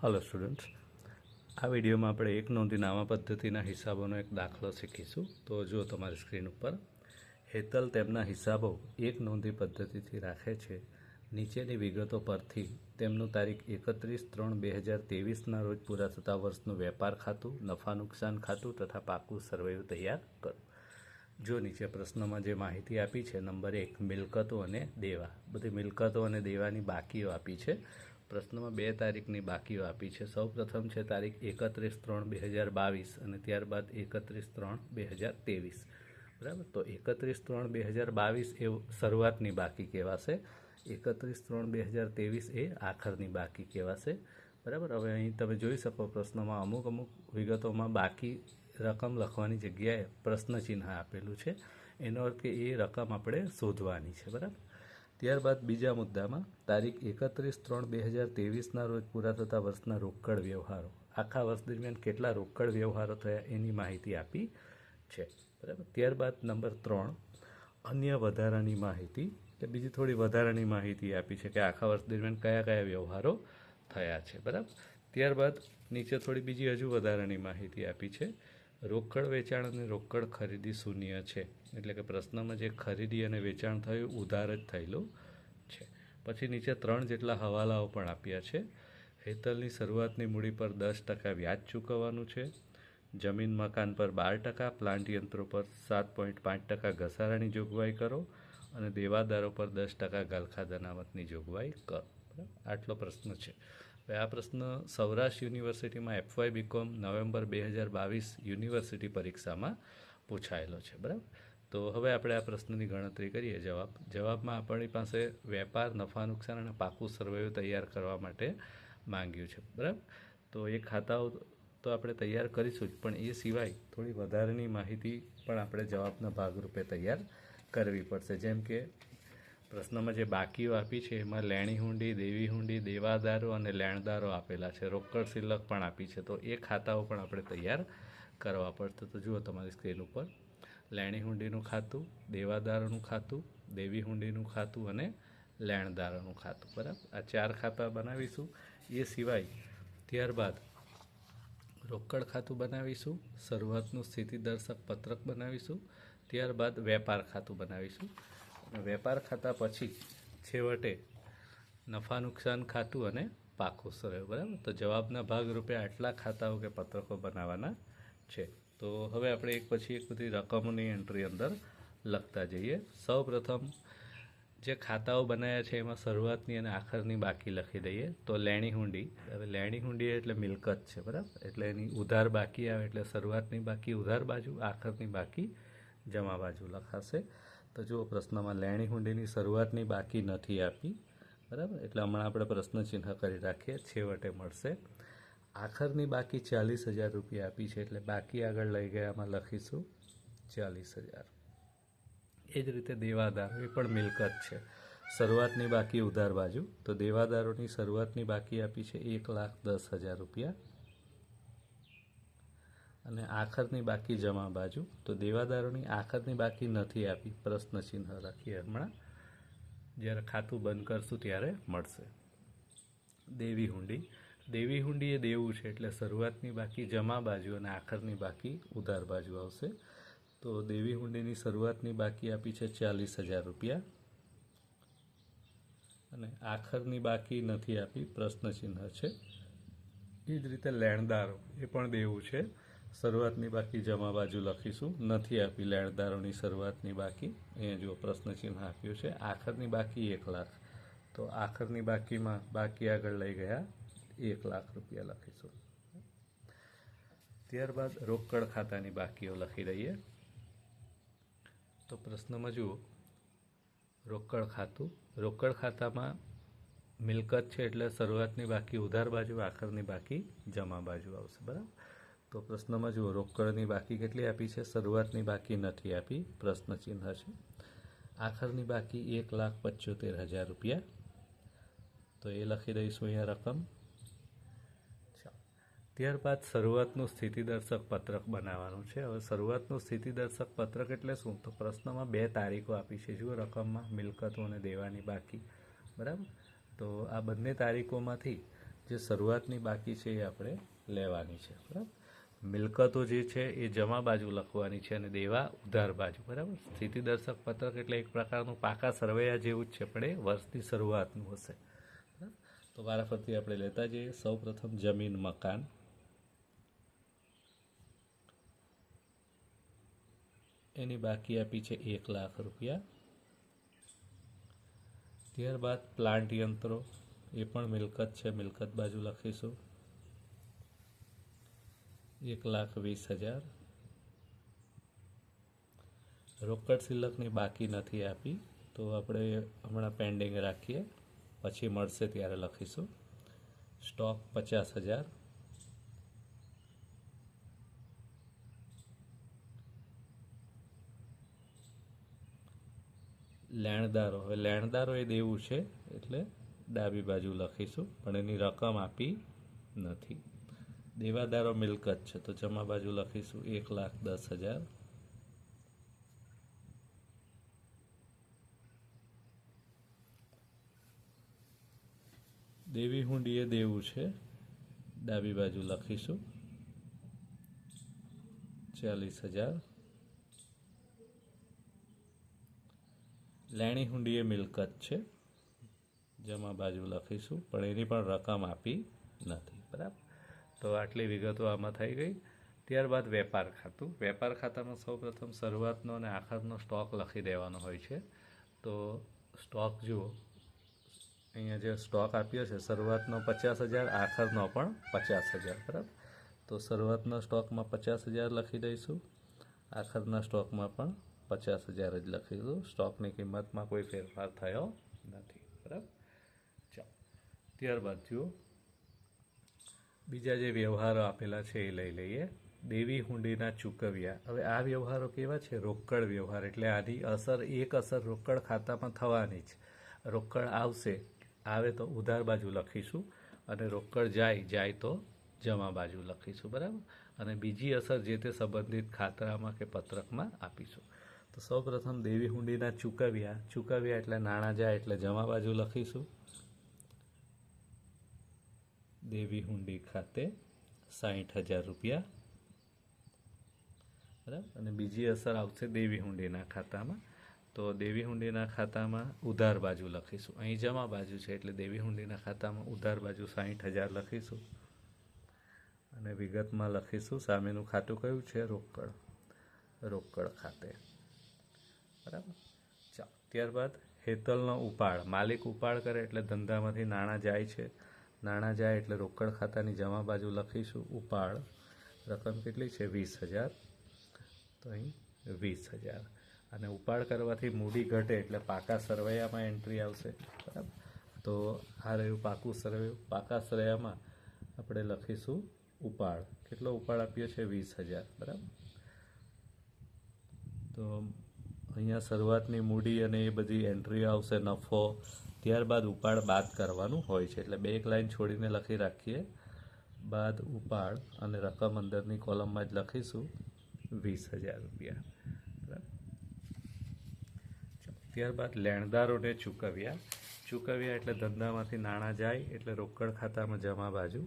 Hello students, आ video में આપણે એક નોંધી નામા પદ્ધતિના હિસાબોનો એક દાખલો શીખીશું। તો જો તમારી સ્ક્રીન ઉપર હેતલ તેમના હિસાબો એક નોંધી પદ્ધતિથી રાખે છે। નીચેની વિગતો પરથી તેમનું તારીખ 31/3/2023ના રોજ પૂરા થતા વર્ષનું વેપાર ખાતું, નફા નુકસાન ખાતું તથા પાકું સર્વેયું તૈયાર કરો। જો નીચે પ્રશ્નમાં જે માહિતી આપી છે, નંબર 1 મિલકતો અને દેવા, બધી મિલકતો અને દેવાની બાકીઓ આપી છે। પ્રશ્નમાં 2 તારીખની બાકીઓ આપી છે। સૌ પ્રથમ છે તારીખ 31/3/2022 અને ત્યારબાદ 31/3/2023, બરાબર। તો 31/3/2022 એ શરૂઆતની બાકી કહેવાશે, 31/3/2023 એ આખરની બાકી કહેવાશે, બરાબર। હવે અહીં તમે જોઈ શકો પ્રશ્નમાં અમુક વિગતોમાં બાકી રકમ લખવાની જગ્યાએ પ્રશ્ન ચિહ્ન આપેલું છે, એનો અર્થ કે એ રકમ આપણે શોધવાની છે, બરાબર। ત્યારબાદ બીજા મુદ્દામાં તારીખ 31/3/2023ના રોજ પૂરા થતા વર્ષના રોકડ વ્યવહારો, આખા વર્ષ દરમિયાન કેટલા રોકડ વ્યવહારો થયા એની માહિતી આપી છે, બરાબર। ત્યારબાદ નંબર 3 અન્ય વધારાની માહિતી, કે બીજી થોડી વધારાની માહિતી આપી છે કે આખા વર્ષ દરમિયાન કયા કયા વ્યવહારો થયા છે, બરાબર। ત્યારબાદ નીચે થોડી બીજી હજુ વધારાની માહિતી આપી છે। રોકડ વેચાણ અને રોકડ ખરીદી શૂન્ય છે, એટલે કે પ્રશ્નમાં જે ખરીદી અને વેચાણ થયું ઉધાર જ થયેલું છે। પછી નીચે 3 જેટલા હવાલાઓ પણ આપ્યા છે। હેતલની શરૂઆતની મૂડી પર 10% વ્યાજ ચૂકવવાનું છે, જમીન મકાન પર 12%, પ્લાન્ટ યંત્રો પર 7.5% ઘસારાની જોગવાઈ કરો અને દેવાદારો પર 10% ગલખા અનામતની જોગવાઈ કરો, બરાબર। આટલો પ્રશ્ન છે। હવે આ પ્રશ્ન સૌરાષ્ટ્ર યુનિવર્સિટીમાં FY BCom નવેમ્બર 2022 યુનિવર્સિટી પરીક્ષામાં પૂછાયેલો છે, બરાબર। તો હવે આપણે આ પ્રશ્નની ગણતરી કરીએ। જવાબમાં આપણી પાસે વેપાર, નફા નુકસાન અને પાકું સર્વેયું તૈયાર કરવા માટે માંગ્યું છે, બરાબર। તો એ ખાતાઓ તો આપણે તૈયાર કરીશું જ, પણ એ સિવાય થોડી વધારાની માહિતી પણ આપણે જવાબના ભાગરૂપે તૈયાર કરવી પડશે। જેમ કે પ્રશ્નમાં જે બાકીઓ આપી છે એમાં લેણી હુંડી, દેવી હુંડી, દેવાદારો અને લેણદારો આપેલા છે, રોકડ શિલ્લક પણ આપી છે, તો એ ખાતાઓ પણ આપણે તૈયાર કરવા પડશે। તો જુઓ તમારી સ્ક્રીન ઉપર લેણી હુંડીનું ખાતું, દેવાદારોનું ખાતું, દેવી હુંડીનું ખાતું અને લેણદારોનું ખાતું, બરાબર। આ 4 ખાતા બનાવીશું। એ સિવાય ત્યારબાદ રોકડ ખાતું બનાવીશું, શરૂઆતનું સ્થિતિદર્શક પત્રક બનાવીશું, ત્યારબાદ વેપાર ખાતું બનાવીશું, વેપાર ખાતા પછી છેવટે નફા નુકસાન ખાતું અને પાકું સર્વેયું, બરાબર। તો જવાબના ભાગરૂપે આટલા ખાતાઓ કે પત્રકો બનાવવાના છે। તો હવે આપણે એક પછી એક બધી રકમોની એન્ટ્રી અંદર લખતા જઈએ। સૌ પ્રથમ જે ખાતાઓ બનાવ્યા છે એમાં શરૂઆતની અને આખરની બાકી લખી દઈએ। તો લેણી હુંડી, હવે લેણી હુંડી એટલે મિલકત છે, બરાબર, એટલે એની ઉધાર બાકી આવે, એટલે શરૂઆતની બાકી ઉધાર બાજુ, આખરની બાકી જમા બાજુ લખાશે। તો જુઓ પ્રશ્નમાં લેણી હુંડીની શરૂઆતની બાકી નથી આપી, બરાબર, એટલે હમણાં આપણે પ્રશ્ન ચિહ્ન કરી રાખીએ, છેવટે મળશે। આખરની બાકી 40,000 રૂપિયા આપી છે, એટલે બાકી આગળ લઈ ગયામાં લખીશું 40,000। એ જ રીતે દેવાદારો, એ પણ મિલકત છે, શરૂઆતની બાકી ઉધાર બાજુ, તો દેવાદારોની શરૂઆતની બાકી આપી છે 1,10,000 રૂપિયા અને આખરની બાકી જમા બાજુ, તો દેવાદારોની આખરની બાકી નથી આપી, પ્રશ્ન ચિહ્ન રાખીએ, હમણાં જ્યારે ખાતું બંધ કરશું ત્યારે મળશે। દેવી હુંડી, દેવી હુંડી એ દેવું છે, એટલે શરૂઆતની બાકી જમા બાજુ અને આખરની બાકી ઉધાર બાજુ આવશે। તો દેવી હુંડીની શરૂઆતની બાકી આપી છે 40,000 રૂપિયા અને આખરની બાકી નથી આપી, પ્રશ્ન ચિહ્ન છે। એ જ રીતે લેણદારો, એ પણ દેવું છે, શરૂઆતની બાકી જમા બાજુ લખીશું, નથી આપી લેણદારોની શરૂઆતની બાકી, અહીંયા જુઓ પ્રશ્ન ચિહ્ન આપ્યું છે। આખરની બાકી 1 લાખ, તો આખરની બાકીમાં બાકી આગળ લઈ ગયા 1 લાખ રૂપિયા લખીશું। ત્યારબાદ રોકડ ખાતાની બાકીઓ લખી દઈએ। તો પ્રશ્નમાં જુઓ રોકડ ખાતું, રોકડ ખાતામાં મિલકત છે, એટલે શરૂઆતની બાકી ઉધાર બાજુ, આખરની બાકી જમા બાજુ આવશે, બરાબર। તો પ્રશ્નમાં જુઓ રોકડની બાકી કેટલી આપી છે, શરૂઆતની બાકી નથી આપી, પ્રશ્ન ચિહ્ન છે। આખરની બાકી 1,75,000 રૂપિયા, તો એ લખી દઈશું અહીંયા રકમ। ત્યારબાદ શરૂઆતનું સ્થિતિદર્શક પત્રક બનાવવાનું છે। હવે શરૂઆતનું સ્થિતિદર્શક પત્રક એટલે શું, તો પ્રશ્નમાં 2 તારીખો આપી છે, જુઓ રકમમાં મિલકતો અને દેવાની બાકી, બરાબર। તો આ બંને તારીખોમાંથી જે શરૂઆતની બાકી છે એ આપણે લેવાની છે, બરાબર. મિલકતો જે છે એ જમા બાજુ લખવાની છે અને દેવા ઉધાર બાજુ, બરાબર. સ્થિતિદર્શક પત્રક એટલે એક પ્રકારનું પાકા સરવૈયા જેવું જ છે, પણ એ વર્ષની શરૂઆતનું હશે. તો વારાફરતી આપણે લેતા જઈએ. સૌ પ્રથમ જમીન મકાન, એની બાકી આપી છે 1,00,000 રૂપિયા. ત્યારબાદ પ્લાન્ટ યંત્રો, એ પણ મિલકત છે, મિલકત બાજુ લખીશું 1,20,000. રોકડ શિલ્લકની બાકી નથી આપી, તો આપણે હમણાં પેન્ડિંગ રાખીએ, પછી મળશે ત્યારે લખીશું. સ્ટોક 50,000. લેણદારો, હવે લેણદારો એ દેવું છે એટલે ડાબી બાજુ લખીશું, પણ એની રકમ આપી નથી. દેવાદારો મિલકત છે તો જમા બાજુ લખીશું 1,10,000. દેવી હુંડી એ દેવું છે, ડાબી બાજુ લખીશું 40,000. લેણી હુંડી એ મિલકત છે, જમા બાજુ લખીશું, પણ એની પણ રકમ આપી નથી, બરાબર. તો આટલી વિગતો આમાં થઈ ગઈ. ત્યારબાદ વેપાર ખાતું. વેપાર ખાતામાં સૌપ્રથમ શરૂઆતનો અને આખરનો સ્ટોક લખી દેવાનો હોય છે. તો સ્ટોક જુઓ, અહીંયા જે સ્ટોક આપ્યો છે શરૂઆતનો 50,000, આખરનો પણ 50,000, બરાબર. તો શરૂઆતના સ્ટોકમાં 50,000 લખી દઈશું, આખરના સ્ટોકમાં પણ 50,000 જ લખીશું. સ્ટોકની કિંમતમાં કોઈ ફેરફાર થયો નથી, બરાબર. ચાલો, ત્યારબાદ જુઓ બીજા જે વ્યવહારો આપેલા છે એ લઈ લઈએ. દેવી હુંડીના ચૂકવ્યા. હવે આ વ્યવહારો કેવા છે? રોકડ વ્યવહાર, એટલે આની અસર, એક અસર રોકડ ખાતામાં થવાની જ. રોકડ આવશે, આવે તો ઉધાર બાજુ લખીશું, અને રોકડ જાય તો જમા બાજુ લખીશું, બરાબર. અને બીજી અસર જે તે સંબંધિત ખાતામાં કે પત્રકમાં આપીશું. તો સૌપ્રથમ દેવી હુંડીના ચૂકવ્યા એટલે નાણાં જાય એટલે જમા બાજુ લખીશું. દેવી હુંડી ખાતે 60,000 રૂપિયા, બરાબર. અને બીજી અસર આવશે દેવી હુંડીના ખાતામાં, તો દેવી હુંડીના ખાતામાં ઉધાર બાજુ લખીશું. અહીં જમા બાજુ છે એટલે દેવી હુંડીના ખાતામાં ઉધાર બાજુ 60,000 લખીશું. અને વિગતમાં લખીશું સામેનું ખાતું કયું છે? રોકડ ખાતે, બરાબર. ચાલો, ત્યારબાદ હેતલનો ઉપાડ. માલિક ઉપાડ કરે એટલે ધંધામાંથી નાણાં જાય છે, નાણાં જાય એટલે રોકડ ખાતાની જમા બાજુ લખીશું ઉપાડ. રકમ કેટલી છે? 20,000. તો અહીં 20,000. અને ઉપાડ કરવાથી મૂડી ઘટે એટલે પાકા સરવૈયામાં એન્ટ્રી આવશે, બરાબર. તો આ રહ્યું પાકું સરવૈયું. પાકા સરવૈયામાં આપણે લખીશું ઉપાડ. કેટલો ઉપાડ આપ્યો છે? 20,000, બરાબર. તો અહીંયા શરૂઆતની મૂડી અને એ બધી એન્ટ્રીઓ આવશે, નફો. ત્યારબાદ ઉપાડ બાદ કરવાનું હોય છે, એટલે એક લાઈન છોડીને લખી રાખીએ, બાદ ઉપાડ, અને રકમ અંદરની કોલમમાં જ લખીશું 20,000 રૂપિયા, બરાબર. ત્યારબાદ લેણદારોને ચૂકવ્યા એટલે ધંધામાંથી નાણાં જાય એટલે રોકડ ખાતામાં જમા બાજુ.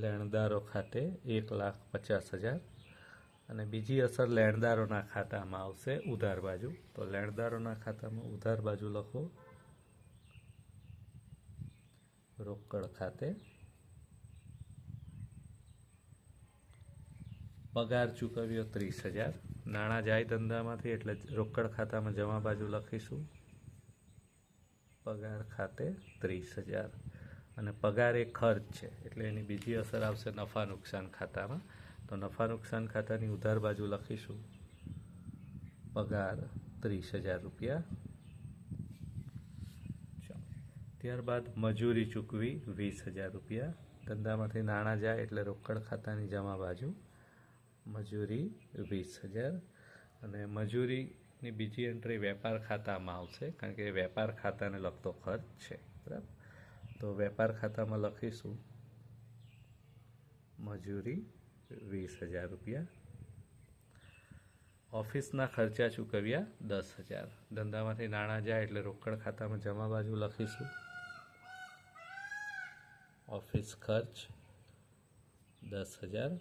લેણદારો ખાતે 1,50,000. અને બીજી અસર લેણદારોના ખાતામાં આવશે ઉધાર બાજુ. તો લેણદારોના ખાતામાં ઉધાર બાજુ લખો રોકડ ખાતે. પગાર ચૂકવ્યો 30,000. નાણાં જાય ધંધામાંથી એટલે રોકડ ખાતામાં જમા બાજુ લખીશું પગાર ખાતે 30,000. અને પગાર એ ખર્ચ છે એટલે એની બીજી અસર આવશે નફા નુકસાન ખાતામાં. તો નફા નુકસાન ખાતાની ઉધાર બાજુ લખીશું પગાર 30,000 રૂપિયા. ત્યારબાદ મજૂરી ચૂકવી 20,000 રૂપિયા. ધંધામાંથી નાણાં જાય એટલે રોકડ ખાતાની જમા બાજુ મજૂરી 20,000. અને મજૂરીની બીજી એન્ટ્રી વેપાર ખાતામાં આવશે, કારણ કે વેપાર ખાતાને લગતો ખર્ચ છે, બરાબર. તો વેપાર ખાતામાં લખીશું મજૂરી 20,000 રૂપિયા. ઓફિસના ખર્ચા ચૂકવ્યા 10,000. ધંધામાંથી નાણાં જાય એટલે રોકડ ખાતામાં જમા બાજુ લખીશું ઓફિસ ખર્ચ 10,000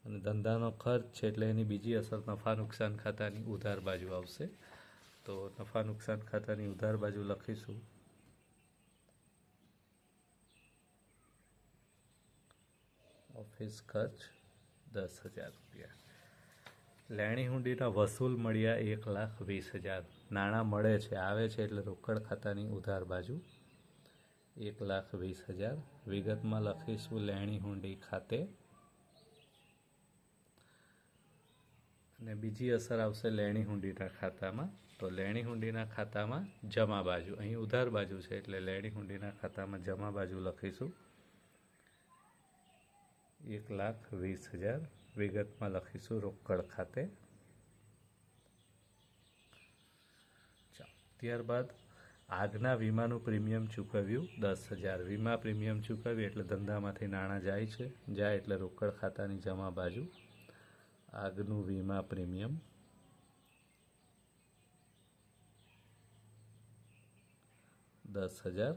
અને ધંધાનો ખર્ચ છે એટલે એની બીજી અસર નફા નુકસાન ખાતાની ઉધાર બાજુ આવશે. તો નફા નુકસાન ખાતાની ઉધાર બાજુ લખીશું ઓફિસ ખર્ચ 10,000 રૂપિયા. લેણી હુંડીના વસૂલ મળ્યા 1,20,000. નાણાં મળે છે, આવે છે એટલે રોકડ ખાતાની ઉધાર બાજુ 1,20,000. વિગતમાં લખીશું લેણી હુંડી ખાતે અને બીજી અસર આવશે લેણી હુંડીના ખાતામાં. તો લેણી હુંડીના ખાતામાં જમા બાજુ, અહીં ઉધાર બાજુ છે એટલે લેણી હુંડીના ખાતામાં જમા બાજુ લખીશું 1,20,000. વિગતમાં લખીશું રોકડ ખાતે. ત્યારબાદ આગના વીમાનું પ્રીમિયમ ચૂકવ્યું 10,000. વીમા પ્રીમિયમ ચૂકવ્યું એટલે ધંધામાંથી નાણાં જાય છે, જાય એટલે રોકડ ખાતાની જમા બાજુ આગનું વીમા પ્રીમિયમ 10,000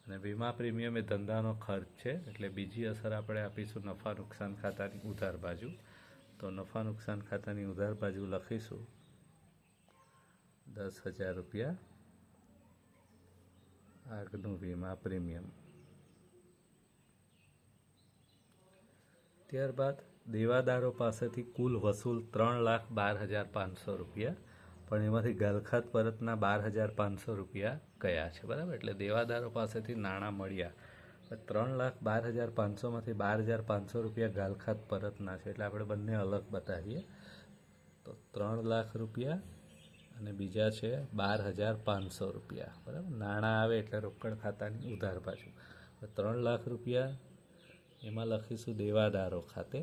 અને વીમા પ્રીમિયમ એ ધંધાનો ખર્ચ છે એટલે બીજી અસર આપણે આપીશું નફા નુકસાન ખાતાની ઉધાર બાજુ. તો નફા નુકસાન ખાતાની ઉધાર બાજુ લખીશું 10,000 રૂપિયા આગનું વીમા પ્રીમિયમ. ત્યારબાદ દેવાદારો પાસેથી કુલ વસૂલ 3,12,500 રૂપિયા, પણ એમાંથી ગાલખાત પરતના 12,500 રૂપિયા ગયા છે. બરાબર, એટલે દેવાદારો પાસેથી નાણાં મળ્યા 3,12,500માંથી 12,500 રૂપિયા ગાલખાત પરતના છે એટલે આપણે બંને અલગ બતાવીએ. તો 3,00,000 રૂપિયા અને બીજા છે 12,500 રૂપિયા. બરાબર, નાણાં આવે એટલે રોકડ ખાતાની ઉધાર બાજુ 3,00,000 રૂપિયા એમાં લખીશું દેવાદારો ખાતે.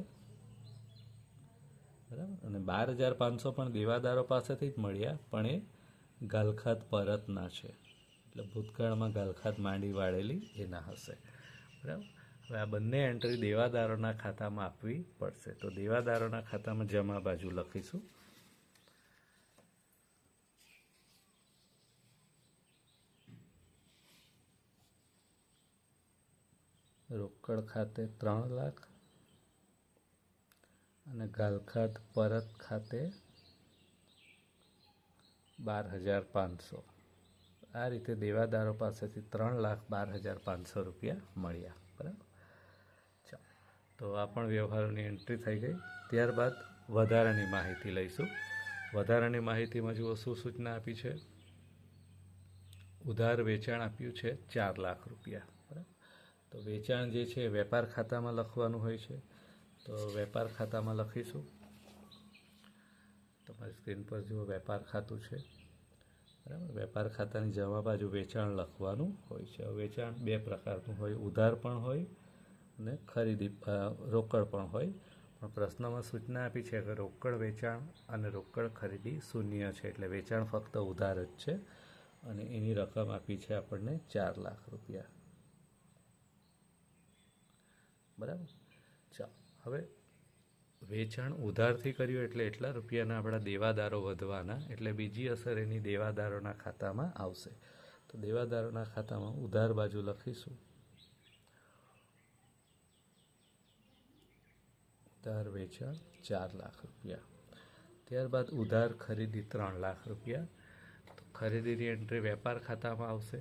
બરાબર, અને 12,500 પણ દેવાદારો પાસેથી જ મળ્યા પણ એ ગાલખાત પરતના છે એટલે ભૂતકાળમાં ગાલખાત માંડી વાળેલી એના હશે. બરાબર, હવે આ બંને એન્ટ્રી દેવાદારોના ખાતામાં આપવી પડશે. તો દેવાદારોના ખાતામાં જમા બાજુ લખીશું રોકડ ખાતે 3,00,000 અને ગાલખાત પરત ખાતે 12,500. આ રીતે દેવાદારો પાસેથી 3,12,500 રૂપિયા મળ્યા. બરાબર, ચાલો તો આ પણ વ્યવહારોની એન્ટ્રી થઈ ગઈ. ત્યારબાદ વધારાની માહિતી લઈશું. વધારાની માહિતીમાં જુઓ શું સૂચના આપી છે. ઉધાર વેચાણ આપ્યું છે 4,00,000 રૂપિયા. બરાબર, તો વેચાણ જે છે વેપાર ખાતામાં લખવાનું હોય છે. તો વેપાર ખાતામાં લખીશું. તમારી સ્ક્રીન પર જુઓ વેપાર ખાતું છે. બરાબર, વેપાર ખાતાની જમા બાજુ વેચાણ લખવાનું હોય છે. વેચાણ બે પ્રકારનું હોય, ઉધાર પણ હોય અને ખરીદી રોકડ પણ હોય. પણ પ્રશ્નમાં સૂચના આપી છે કે રોકડ વેચાણ અને રોકડ ખરીદી શૂન્ય છે એટલે વેચાણ ફક્ત ઉધાર જ છે અને એની રકમ આપી છે આપણને 4,00,000 રૂપિયા. બરાબર, ચાલો હવે વેચાણ ઉધારથી કર્યું એટલે એટલા રૂપિયાના આપણા દેવાદારો વધવાના એટલે બીજી અસર એની દેવાદારોના ખાતામાં આવશે. તો દેવાદારોના ખાતામાં ઉધાર બાજુ લખીશું ઉધાર વેચાણ 4,00,000 રૂપિયા. ત્યારબાદ ઉધાર ખરીદી 3,00,000 રૂપિયા. તો ખરીદીની એન્ટ્રી વેપાર ખાતામાં આવશે.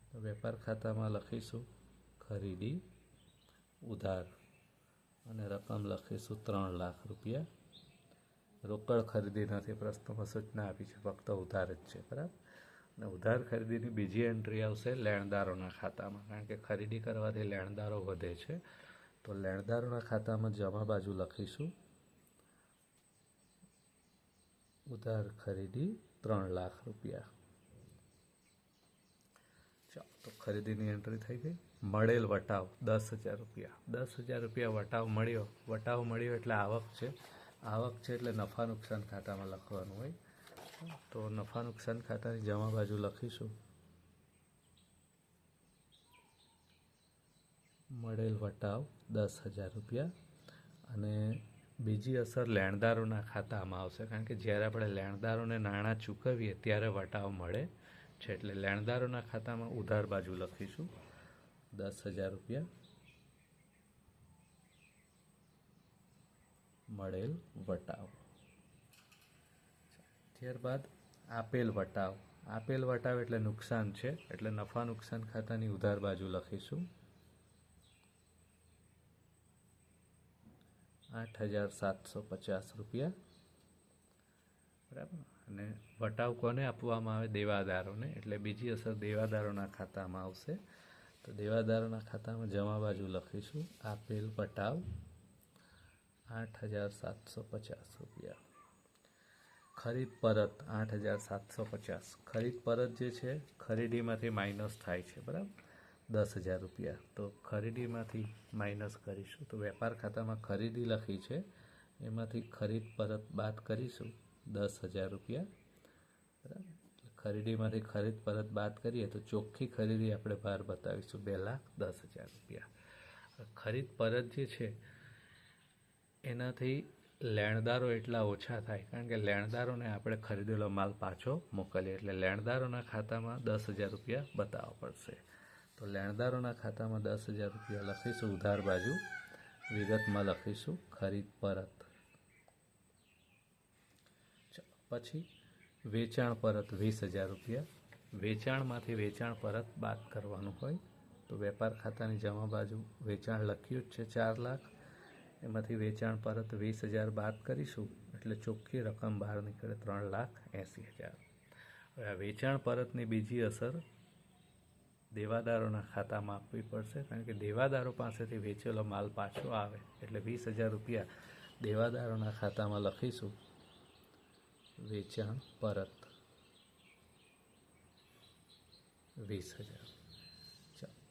તો વેપાર ખાતામાં લખીશું ખરીદી ઉધાર અને રકમ લખીશું 3,00,000 રૂપિયા. રોકડ ખરીદી નથી, પ્રશ્નમાં સૂચના આપી છે ફક્ત ઉધાર જ છે. બરાબર, અને ઉધાર ખરીદીની બીજી એન્ટ્રી આવશે લેણદારોના ખાતામાં, કારણ કે ખરીદી કરવાથી લેણદારો વધે છે. તો લેણદારોના ખાતામાં જમા બાજુ લખીશું ઉધાર ખરીદી 3,00,000 રૂપિયા. ચાલો તો ખરીદીની એન્ટ્રી થઈ ગઈ. મળેલ વટાવ 10,000 રૂપિયા. 10,000 રૂપિયા વટાવ મળ્યો એટલે આવક છે. આવક છે એટલે નફા નુકસાન ખાતામાં લખવાનું હોય. તો નફા નુકસાન ખાતાની જમા બાજુ લખીશું મળેલ વટાવ 10,000 રૂપિયા અને બીજી અસર લેણદારોના ખાતામાં આવશે, કારણ કે જ્યારે આપણે લેણદારોને નાણાં ચૂકવીએ ત્યારે વટાવ મળે છે. એટલે લેણદારોના ખાતામાં ઉધાર બાજુ લખીશું 10,000 રૂપિયા મળેલ વટાવ. ત્યારબાદ આપેલ વટાવ. આપેલ વટાવ એટલે નુકસાન છે, એટલે નફા નુકસાન ખાતાની ઉધાર બાજુ લખીશું 8,750 રૂપિયા. બરાબર. અને વટાવ કોને આપવામાં આવે? દેવાદારોને. એટલે બીજી અસર દેવાદારોના ખાતામાં આવશે. તો દેવાદારોના ખાતામાં જમા બાજુ લખીશું આપેલ વટાવ 8,750 રૂપિયા. ખરીદ પરત 8,750. ખરીદ પરત જે છે ખરીદીમાંથી માઇનસ થાય છે. બરાબર. 10,000 રૂપિયા. તો ખરીદીમાંથી માઇનસ કરીશું. તો વેપાર ખાતામાં ખરીદી લખી છે, એમાંથી ખરીદ પરત બાદ કરીશું 10,000 રૂપિયા. બરાબર. ખરીદીમાંથી ખરીદ પરત બાદ કરીએ તો ચોખ્ખી ખરીદી આપણે બહાર બતાવીશું 2,10,000 રૂપિયા. ખરીદ પરત જે છે એનાથી લેણદારો એટલા ઓછા થાય, કારણ કે લેણદારોને આપણે ખરીદેલો માલ પાછો મોકલીએ, એટલે લેણદારોના ખાતામાં 10,000 રૂપિયા બતાવવા પડશે. તો લેણદારોના ખાતામાં 10,000 રૂપિયા લખીશું ઉધાર બાજુ. વિગતમાં લખીશું ખરીદ પરત. પછી વેચાણ પરત 20,000 રૂપિયા. વેચાણમાંથી વેચાણ પરત બાદ કરવાનું હોય, તો વેપાર ખાતાની જમા બાજુ વેચાણ લખ્યું જ છે 4 લાખ, એમાંથી વેચાણ પરત 20,000 બાદ કરીશું એટલે ચોખ્ખી રકમ બહાર નીકળે 3,80,000. હવે આ વેચાણ પરતની બીજી અસર દેવાદારોના ખાતામાં આપવી પડશે, કારણ કે દેવાદારો પાસેથી વેચેલો માલ પાછો આવે, એટલે 20,000 રૂપિયા દેવાદારોના ખાતામાં લખીશું વેચાણ પરત 20,000.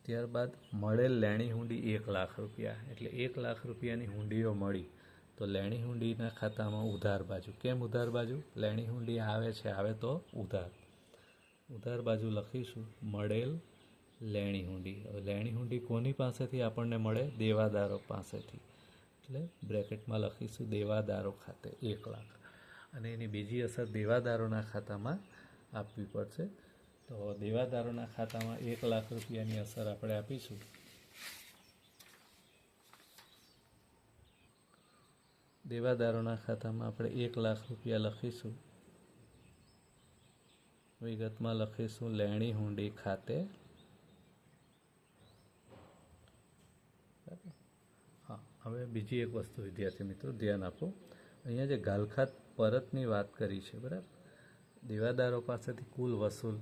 ત્યારબાદ મળેલ લેણી હુંડી 1 લાખ રૂપિયા. એટલે 1 લાખ રૂપિયાની હુંડીઓ મળી, તો લેણી હુંડીના ખાતામાં ઉધાર બાજુ. કેમ ઉધાર બાજુ? લેણી હુંડી આવે છે, આવે તો ઉધાર. ઉધાર બાજુ લખીશું મળેલ લેણી હુંડી. હવે લેણી હુંડી કોની પાસેથી આપણને મળે? દેવાદારો પાસેથી. એટલે બ્રેકેટમાં લખીશું દેવાદારો ખાતે 1 લાખ. અને એની બીજી અસર દેવાદારોના ખાતામાં આપવી પડશે. તો દેવાદારોના ખાતામાં 1 લાખ રૂપિયાની અસર આપણે આપીશું. દેવાદારોના ખાતામાં આપણે 1 લાખ રૂપિયા લખીશું. વિગતમાં લખીશું લેણી હુંડી ખાતે. હા, હવે બીજી એક વસ્તુ વિદ્યાર્થી મિત્રો ધ્યાન આપો. અહીંયા જે ગાલખાત પરતની વાત કરી છે, બરાબર, દેવાદારો પાસેથી કુલ વસૂલ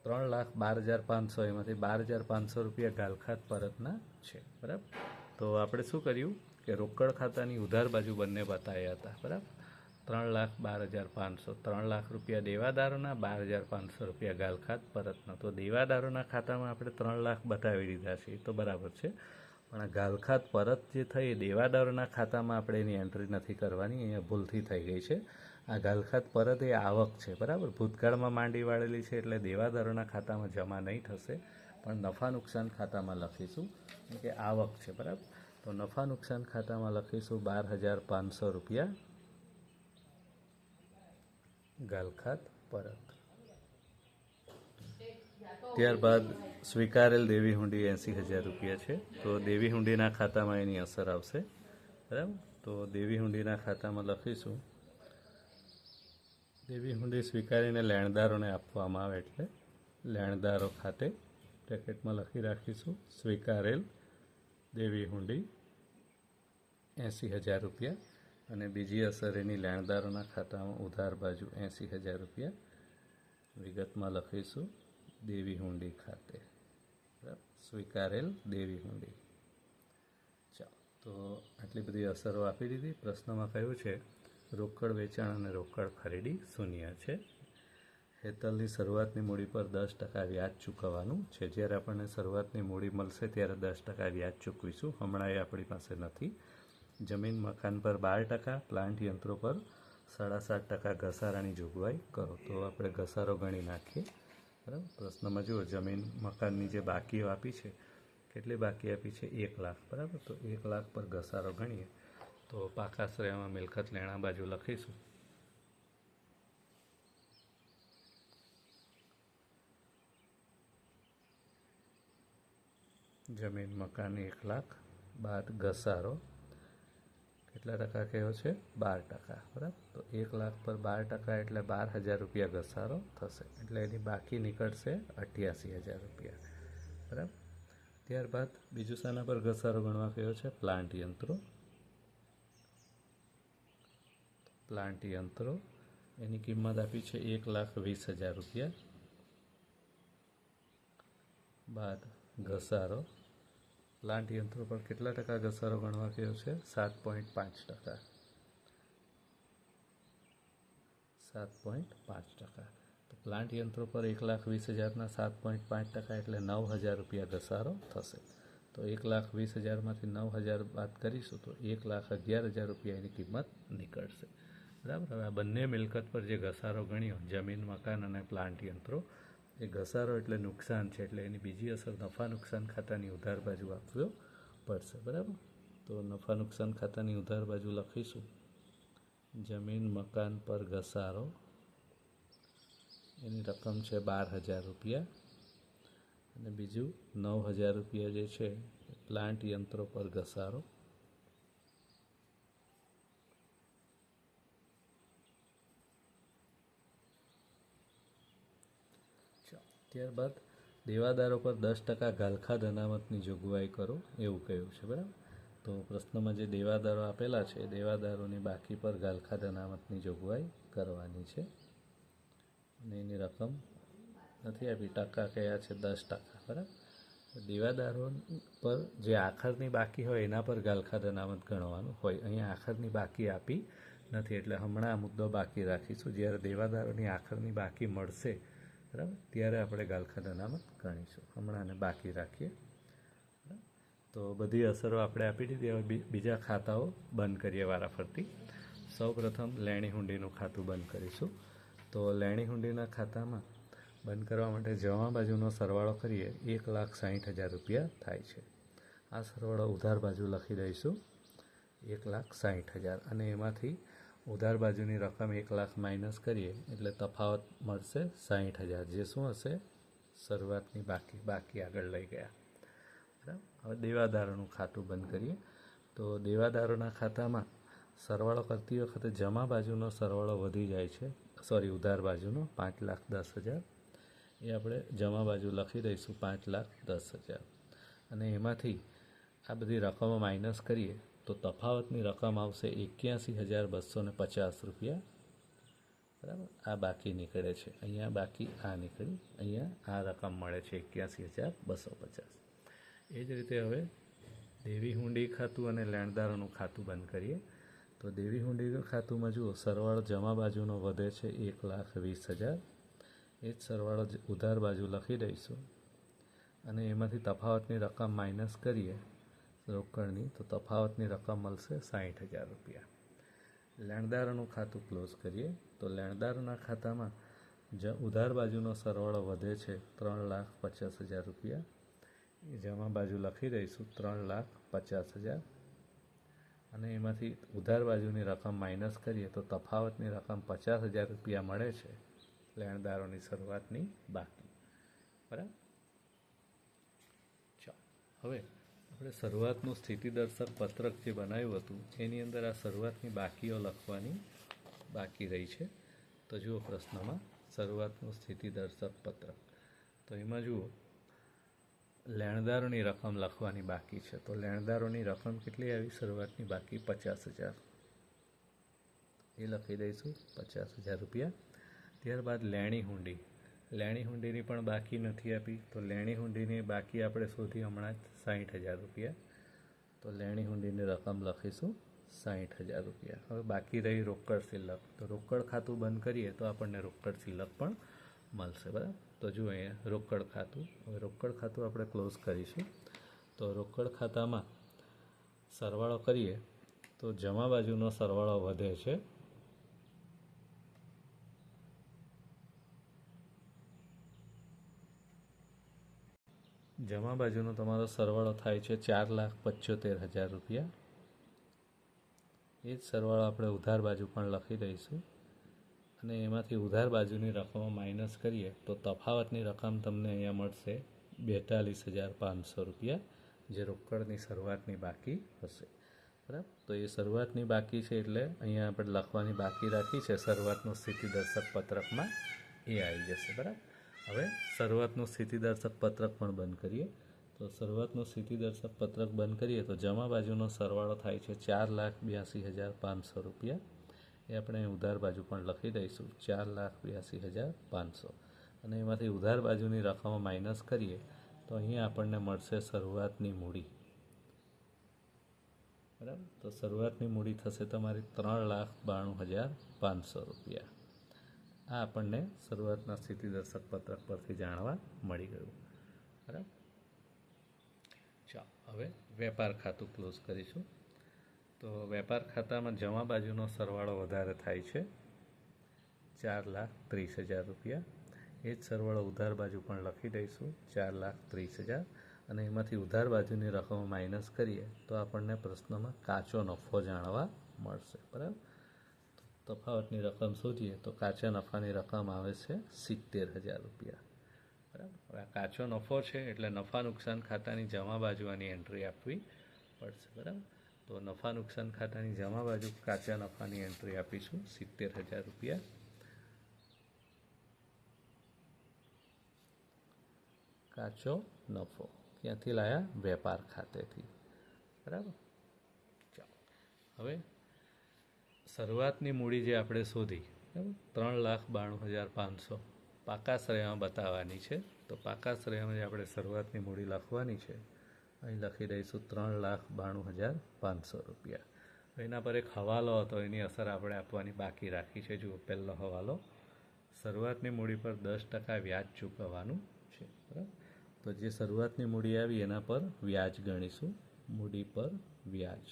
3,12,500, એમાંથી 12,500 રૂપિયા ગાલખાત પરતના છે. બરાબર. તો આપણે શું કર્યું કે રોકડ ખાતાની ઉધાર બાજુ બંને બતાવ્યા હતા. બરાબર. 3,12,500, 3 લાખ રૂપિયા દેવાદારોના, 12,500 રૂપિયા ગાલખાત પરતના. તો દેવાદારોના ખાતામાં આપણે 3 લાખ બતાવી દીધા છે, એ તો બરાબર છે, પણ આ ગાલખાત પરત જે થઈ દેવાદારોના ખાતામાં આપણે એની એન્ટ્રી નથી કરવાની, અહીંયા ભૂલથી થઈ ગઈ છે. આ ગાલખાત પરત એ આવક છે. બરાબર. ભૂતકાળમાં માંડી વાળેલી છે, એટલે દેવાદારોના ખાતામાં જમા નહીં થશે, પણ નફા નુકસાન ખાતામાં લખીશું કે આવક છે. બરાબર. તો નફા નુકસાન ખાતામાં લખીશું 12,500 રૂપિયા ગાલખાત પરત. ત્યારબાદ સ્વીકારેલ દેવી હુંડી 80,000 રૂપિયા છે. તો દેવી હુંડીના ખાતામાં એની અસર આવશે. બરાબર. તો દેવી હુંડીના ખાતામાં લખીશું દેવી હુંડી સ્વીકારીને લેણદારોને આપવામાં આવે, એટલે લેણદારો ખાતે બ્રેકેટમાં લખી રાખીશું સ્વીકારેલ દેવી હુંડી 80,000 રૂપિયા. અને બીજી અસર એની લેણદારોના ખાતામાં ઉધાર બાજુ 80,000 રૂપિયા. વિગતમાં લખીશું દેવી હુંડી ખાતે. બરાબર. સ્વીકારેલ દેવી હુંડી. ચાલો, તો આટલી બધી અસરો આપી દીધી. પ્રશ્નમાં કહ્યું છે રોકડ વેચાણ અને રોકડ ખરીદી શૂન્ય છે. હેતલની શરૂઆતની મૂડી પર 10% વ્યાજ ચૂકવવાનું છે. જ્યારે આપણને શરૂઆતની મૂડી મળશે ત્યારે 10% વ્યાજ ચૂકવીશું. હમણાં એ આપણી પાસે નથી. જમીન મકાન પર 12%, પ્લાન્ટ યંત્રો પર 7.5% ઘસારાની જોગવાઈ કરો. તો આપણે ઘસારો ગણી નાખીએ. બરાબર. પ્રશ્નમાં જુઓ જમીન મકાનની જે બાકીઓ આપી છે, કેટલી બાકી આપી છે? 1 લાખ. બરાબર. તો 1 લાખ પર ઘસારો ગણીએ તો પાકા શ્રેયમાં મિલકત લેણા બાજુ લખીશું. જમીન મકાન 1 લાખ બાદ ઘસારો કેટલા ટકા કયો છે? 12%. બરાબર. તો 1 લાખ પર 12% એટલે 12,000 રૂપિયા ઘસારો થશે, એટલે એની બાકી નીકળશે 88,000 રૂપિયા. બરાબર. ત્યારબાદ બીજું શાના પર ઘસારો ગણવા કયો છે? પ્લાન્ટ યંત્રો. પ્લાન્ટ યંત્રો એની કિંમત આપી છે 1,20,000 રૂપિયા બાદ ઘસારો. પ્લાન્ટ યંત્રો પર કેટલા ટકા ઘસારો ગણવા કયો છે? 7.5%. 7.5%. તો પ્લાન્ટ યંત્રો પર 1,20,000ના 7.5% એટલે 9,000 રૂપિયા ઘસારો થશે. તો 1,20,000માંથી 9,000 બાદ કરીશું તો 1,11,000 રૂપિયા એની કિંમત નીકળશે. બરાબર. હવે આ બંને મિલકત પર જે ઘસારો ગણ્યો, જમીન મકાન અને પ્લાન્ટ યંત્રો, એ ઘસારો એટલે નુકસાન છે, એટલે એની બીજી અસર નફા નુકસાન ખાતાની ઉધાર બાજુ આપવો પડશે. બરાબર. તો નફા નુકસાન ખાતાની ઉધાર બાજુ લખીશું જમીન મકાન પર ઘસારો, એની રકમ છે 12,000 રૂપિયા, અને બીજું 9,000 રૂપિયા જે છે પ્લાન્ટ યંત્રો પર ઘસારો. ત્યારબાદ દેવાદારો પર 10% ગાલખાદ અનામતની જોગવાઈ કરો એવું કહ્યું છે. બરાબર. તો પ્રશ્નમાં જે દેવાદારો આપેલા છે, દેવાદારોની બાકી પર ગાલખાદ અનામતની જોગવાઈ કરવાની છે, અને એની રકમ નથી આપી. ટકા કયા છે? 10%. બરાબર. દેવાદારો પર જે આખરની બાકી હોય એના પર ગાલખાદ અનામત ગણવાનું હોય. અહીંયા આખરની બાકી આપી નથી, એટલે હમણાં આ મુદ્દો બાકી રાખીશું. જ્યારે દેવાદારોની આખરની બાકી મળશે, બરાબર, ત્યારે આપણે ગાલખાદ અનામત ગણીશું. હમણાં આને બાકી રાખીએ. તો બધી અસરો આપણે આપી દીધી. હવે બીજા ખાતાઓ બંધ કરીએ વારાફરતી. સૌ પ્રથમ લેણી હુંડીનું ખાતું બંધ કરીશું. તો લેણી હુંડીના ખાતામાં બંધ કરવા માટે જમા બાજુનો સરવાળો કરીએ 1,60,000 રૂપિયા થાય છે. આ સરવાળો ઉધાર બાજુ લખી દઈશું 1,60,000, અને એમાંથી ઉધાર બાજુની રકમ 1 લાખ માઇનસ કરીએ એટલે તફાવત મળશે 60,000, જે શું હશે? શરૂઆતની બાકી આગળ લઈ ગયા. બરાબર. હવે દેવાદારોનું ખાતું બંધ કરીએ. તો દેવાદારોના ખાતામાં સરવાળો કરતી વખતે જમા બાજુનો સરવાળો વધી જાય છે, ઉધાર બાજુનો 5,10,000, એ આપણે જમા બાજુ લખી દઈશું 5,10,000, અને એમાંથી આ બધી રકમો માઇનસ કરીએ તો તફાવતની રકમ આવશે 81,250 રૂપિયા. બરાબર. આ બાકી નીકળે છે. અહીંયા બાકી આ નીકળી, અહીંયા આ રકમ મળે છે 81,250. એ જ રીતે હવે દેવી હુંડી ખાતું અને લેણદારોનું ખાતું બંધ કરીએ. તો દેવી હુંડીનું ખાતુંમાં જુઓ, સરવાળો જમા બાજુનો વધે છે 1,20,000, એ જ સરવાળો ઉધાર બાજુ લખી દઈશું, અને એમાંથી તફાવતની રકમ માઇનસ કરીએ રોકડની તો તફાવતની રકમ મળશે 60,000 રૂપિયા. લેણદારોનું ખાતું ક્લોઝ કરીએ. તો લેણદારોના ખાતામાં ઉધાર બાજુનો સરવાળો વધે છે 3,50,000 રૂપિયા, એ જમા બાજુ લખી દઈશું 3,50,000, અને એમાંથી ઉધાર બાજુની રકમ માઇનસ કરીએ તો તફાવતની રકમ 50,000 રૂપિયા મળે છે લેણદારોની શરૂઆતની બાકી. બરાબર. ચાલો, હવે આપણે શરૂઆતનું સ્થિતિદર્શક પત્રક જે બનાવ્યું હતું એની અંદર આ શરૂઆતની બાકીઓ લખવાની બાકી રહી છે. તો જુઓ પ્રશ્નમાં શરૂઆતનું સ્થિતિદર્શક પત્રક, તો એમાં જુઓ લેણદારોની રકમ લખવાની બાકી છે. તો લેણદારોની રકમ કેટલી આવી? શરૂઆતની બાકી 50,000, એ લખી દઈશું 50,000 રૂપિયા. ત્યારબાદ લેણી હુંડીની પણ બાકી નથી આપી, તો લેણી હુંડીની બાકી આપણે શોધી હમણાં જ 60,000 રૂપિયા. તો લેણી હુંડીની રકમ લખીશું 60,000 રૂપિયા. હવે બાકી રહી રોકડ શિલ્લક. તો રોકડ ખાતું બંધ કરીએ તો આપણને રોકડ શિલ્લક પણ મળશે. બરાબર. તો જુઓ અહીંયા રોકડ ખાતું. હવે રોકડ ખાતું આપણે ક્લોઝ કરીશું. તો રોકડ ખાતામાં સરવાળો કરીએ તો જમા બાજુનો સરવાળો વધે છે, જમા બાજુનો તમારો સરવાળો થાય છે 4,75,000 રૂપિયા, એ જ સરવાળો આપણે ઉધાર બાજુ પણ લખી દઈશું અને એમાંથી ઉધાર બાજુની રકમો માઇનસ કરીએ તો તફાવતની રકમ તમને અહીંયા મળશે 42,500 રૂપિયા, જે રોકડની શરૂઆતની બાકી હશે. બરાબર, તો એ શરૂઆતની બાકી છે એટલે અહીંયા આપણે લખવાની બાકી રાખી છે શરૂઆતનું સ્થિતિદર્શક પત્રકમાં, એ આવી જશે. બરાબર, હવે શરૂઆતનું સ્થિતિદર્શક પત્રક પણ બંધ કરીએ. તો શરૂઆતનું સ્થિતિદર્શક પત્રક બંધ કરીએ તો જમા બાજુનો સરવાળો થાય છે 4,82,500 રૂપિયા. એ આપણે ઉધાર બાજુ પણ લખી દઈશું 4,82,500 અને એમાંથી ઉધાર બાજુની રકમો માઇનસ કરીએ તો અહીંયા આપણને મળશે શરૂઆતની મૂડી. બરાબર, તો શરૂઆતની મૂડી થશે તમારી 3,92,500 રૂપિયા. આ આપણને શરૂઆતના સ્થિતિદર્શક પત્રક પરથી જાણવા મળી ગયું. બરાબર, ચાલો હવે વેપાર ખાતું ક્લોઝ કરીશું. તો વેપાર ખાતામાં જમા બાજુનો સરવાળો વધારે થાય છે 4,30,000 રૂપિયા. એ જ સરવાળો ઉધાર બાજુ પણ લખી દઈશું 4,30,000 અને એમાંથી ઉધાર બાજુની રકમ માઇનસ કરીએ તો આપણને પ્રશ્નમાં કાચો નફો જાણવા મળશે. બરાબર, તફાવતની રકમ શોધીએ તો કાચા નફાની રકમ આવે છે 70,000 રૂપિયા. બરાબર, હવે આ કાચો નફો છે એટલે નફા નુકસાન ખાતાની જમા બાજુ આની એન્ટ્રી આપવી પડશે. બરાબર, તો નફા નુકસાન ખાતાની જમા બાજુ કાચા નફાની એન્ટ્રી આપીશું 70,000 રૂપિયા. કાચો નફો ક્યાંથી લાયા? વેપાર ખાતેથી. બરાબર, ચાલો હવે શરૂઆતની મૂડી જે આપણે શોધી, બરાબર, 3,92,500 પાકા શ્રેયમાં બતાવવાની છે. તો પાકા શ્રેયમાં જે આપણે શરૂઆતની મૂડી લખવાની છે અહીં લખી દઈશું 3,92,500 રૂપિયા. એના પર એક હવાલો હતો, એની અસર આપણે આપવાની બાકી રાખી છે. જુઓ, પહેલો હવાલો, શરૂઆતની મૂડી પર 10% વ્યાજ ચૂકવવાનું છે. બરાબર, તો જે શરૂઆતની મૂડી આવી એના પર વ્યાજ ગણીશું. મૂડી પર વ્યાજ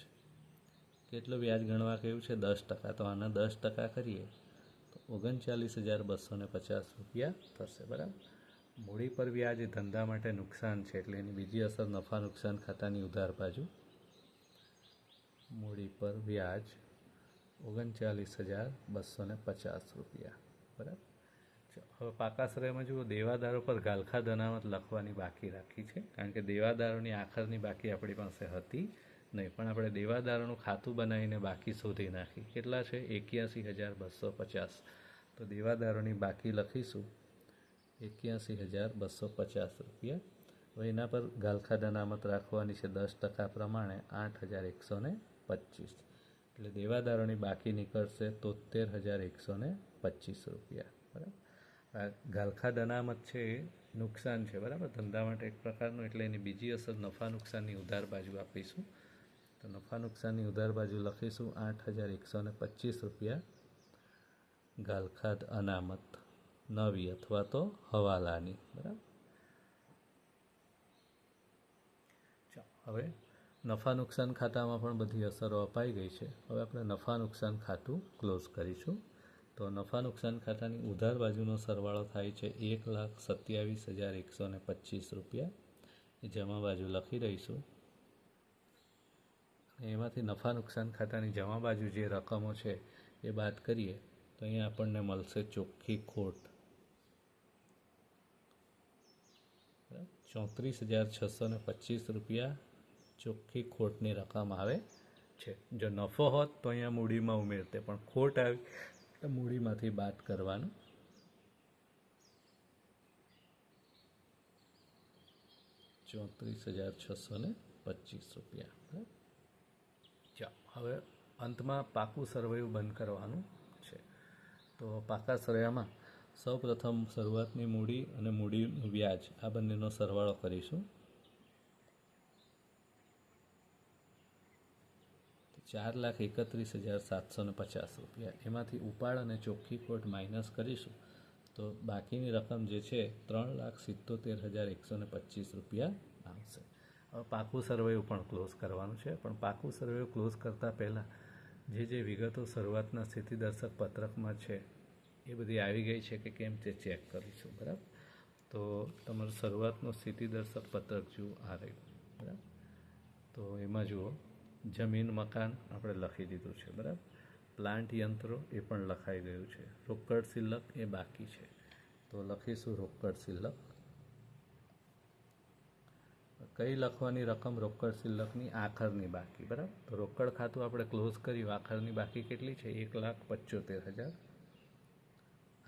કેટલું વ્યાજ ગણવા કહ્યું છે? 10%. તો આના 10% કરીએ તો 39,250 રૂપિયા થશે. બરાબર, મૂડી પર વ્યાજ એ ધંધા માટે નુકસાન છે એટલે એની બીજી અસર નફા નુકસાન ખાતાની ઉધાર બાજુ. મૂડી પર વ્યાજ 39,250 રૂપિયા. બરાબર, હવે પાકા શ્રેયમાં જુઓ, દેવાદારો પર ગાલખા અનામત લખવાની બાકી રાખી છે કારણ કે દેવાદારોની આખરની બાકી આપણી પાસે હતી નહીં, પણ આપણે દેવાદારોનું ખાતું બનાવીને બાકી શોધી નાખી. કેટલા છે? 81,250. તો દેવાદારોની બાકી લખીશું 81,250 રૂપિયા. હવે એના પર ગાલખા અનામત રાખવાની છે 10% પ્રમાણે 8,125. એટલે દેવાદારોની બાકી નીકળશે 73,125 રૂપિયા. બરાબર, આ ગાલખા અનામત છે એ નુકસાન છે. બરાબર, ધંધા માટે એક પ્રકારનું, એટલે એની બીજી અસર નફા નુકસાનની ઉધાર બાજુ આપીશું. તો નફા નુકસાનની ઉધાર બાજુ લખીશું 8,125 રૂપિયા ગાલખાદ અનામત નવી અથવા તો હવાલાની. બરાબર, હવે નફા નુકસાન ખાતામાં પણ બધી અસરો અપાઈ ગઈ છે. હવે આપણે નફા નુકસાન ખાતું ક્લોઝ કરીશું. તો નફા નુકસાન ખાતાની ઉધાર બાજુનો સરવાળો થાય છે 1,27,125 રૂપિયા. એ જમા બાજુ લખી દઈશું. એમાંથી નફા નુકસાન ખાતાની જમા બાજુ જે રકમો છે એ બાદ કરીએ તો અહીંયા આપણને મળશે ચોખ્ખી ખોટ 34,625 રૂપિયા. ચોખ્ખી ખોટની રકમ આવે છે. જો નફો હોત તો અહીંયા મૂડીમાં ઉમેરતે, પણ ખોટ આવી તો મૂડીમાંથી બાદ કરવાનું. ₹34,625. ચાલો હવે અંતમાં પાકું સરવૈયું બંધ કરવાનું છે. તો પાકા સરવૈયામાં સૌ પ્રથમ શરૂઆતની મૂડી અને મૂડીનું વ્યાજ આ બંનેનો સરવાળો કરીશું. 4,31,750 રૂપિયા. એમાંથી ઉપાડ અને ચોખ્ખી ખોટ માઇનસ કરીશું તો બાકીની રકમ જે છે 3,77,125 રૂપિયા આવશે. હવે પાકું સરવૈયું પણ ક્લોઝ કરવાનું છે, પણ પાકું સરવૈયું ક્લોઝ કરતાં પહેલાં જે વિગતો શરૂઆતના સ્થિતિદર્શક પત્રકમાં છે એ બધી આવી ગઈ છે કે કેમ તે ચેક કરીશું. બરાબર, તો તમારું શરૂઆતનું સ્થિતિદર્શક પત્રક જુઓ આ રહ્યું. બરાબર, તો એમાં જુઓ જમીન મકાન આપણે લખી દીધું છે, બરાબર. પ્લાન્ટ યંત્રો એ પણ લખાઈ ગયું છે. રોકડ શિલ્લક એ બાકી છે, તો લખીશું રોકડ શિલ્લક. કઈ લખવાની રકમ રોકડ શિલ્લકની આખરની બાકી, બરાબર. તો રોકડ ખાતું આપણે ક્લોઝ કર્યું, આખરની બાકી કેટલી છે? 1,75,000.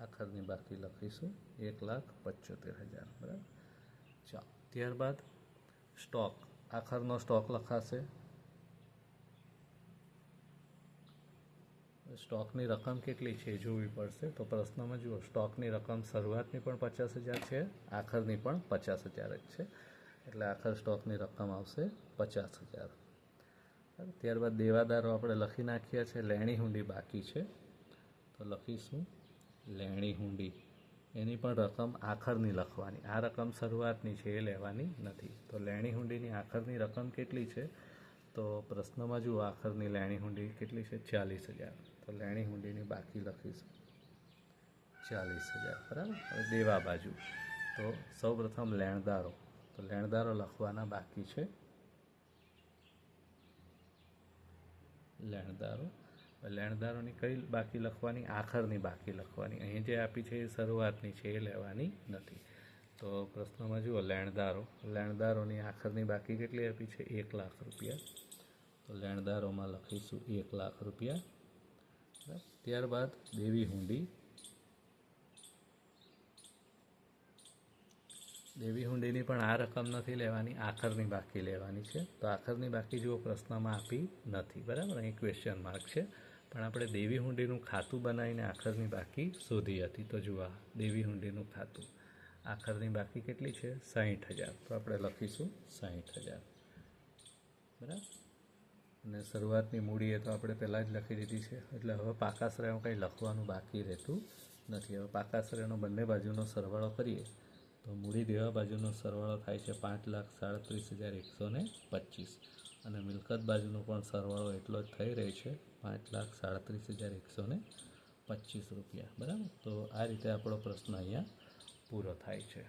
આખરની બાકી લખીશું 1,75,000, બરાબર. ચાલો, ત્યારબાદ સ્ટોક, આખરનો સ્ટોક લખાશે. સ્ટોકની રકમ કેટલી છે એ જોવી પડશે. તો પ્રશ્નમાં જુઓ, સ્ટોકની રકમ શરૂઆતની પણ 50,000 છે, આખરની પણ 50,000 જ છે, એટલે આખર સ્ટોકની રકમ આવશે 50,000. ત્યારબાદ દેવાદારો આપણે લખી નાખ્યા છે. લેણી હુંડી બાકી છે, તો લખીશું લેણી હુંડી. એની પણ રકમ આખરની લખવાની, આ રકમ શરૂઆતની છે એ લેવાની નથી. તો લેણી હુંડીની આખરની રકમ કેટલી છે? તો પ્રશ્નમાં જુઓ, આખરની લેણી હુંડી કેટલી છે? 40,000. તો લેણી હુંડીની બાકી લખીશું 40,000, બરાબર. હવે દેવા બાજુ, તો સૌપ્રથમ લેણદારો, તો લેણદારો લખવાના બાકી છે. લેણદારો, લેણદારોની કઈ બાકી લખવાની? આખરની બાકી લખવાની. અહીં જે આપી છે એ શરૂઆતની છે, એ લેવાની નથી. તો પ્રશ્નમાં જુઓ, લેણદારો, લેણદારોની આખરની બાકી કેટલી આપી છે? 1,00,000 રૂપિયા. તો લેણદારોમાં લખીશું 1,00,000 રૂપિયા. ત્યારબાદ દેવી હુંડી, દેવી હુંડીની પણ આ રકમ નથી લેવાની, આખરની બાકી લેવાની છે. તો આખરની બાકી જુઓ, પ્રશ્નમાં આપી નથી, બરાબર. અહીં ક્વેશ્ચન માર્ક છે, પણ આપણે દેવી હુંડીનું ખાતું બનાવીને આખરની બાકી શોધી હતી. તો જુઓ, દેવી હુંડીનું ખાતું, આખરની બાકી કેટલી છે? 60,000. તો આપણે લખીશું 60,000, બરાબર. અને શરૂઆતની મૂડી એ તો આપણે પહેલાં જ લખી દીધી છે, એટલે હવે પાકાશ્રયમાં કંઈ લખવાનું બાકી રહેતું નથી. હવે પાકાશ્રયનો બંને બાજુનો સરવાળો કરીએ તો મૂડી દેવા બાજુનો સરવાળો થાય છે 5,37,125, અને મિલકત બાજુનો પણ સરવાળો એટલો જ થઈ રહે છે 5,37,125 રૂપિયા, બરાબર. તો આ રીતે આપણો પ્રશ્ન અહીંયા પૂરો થાય છે.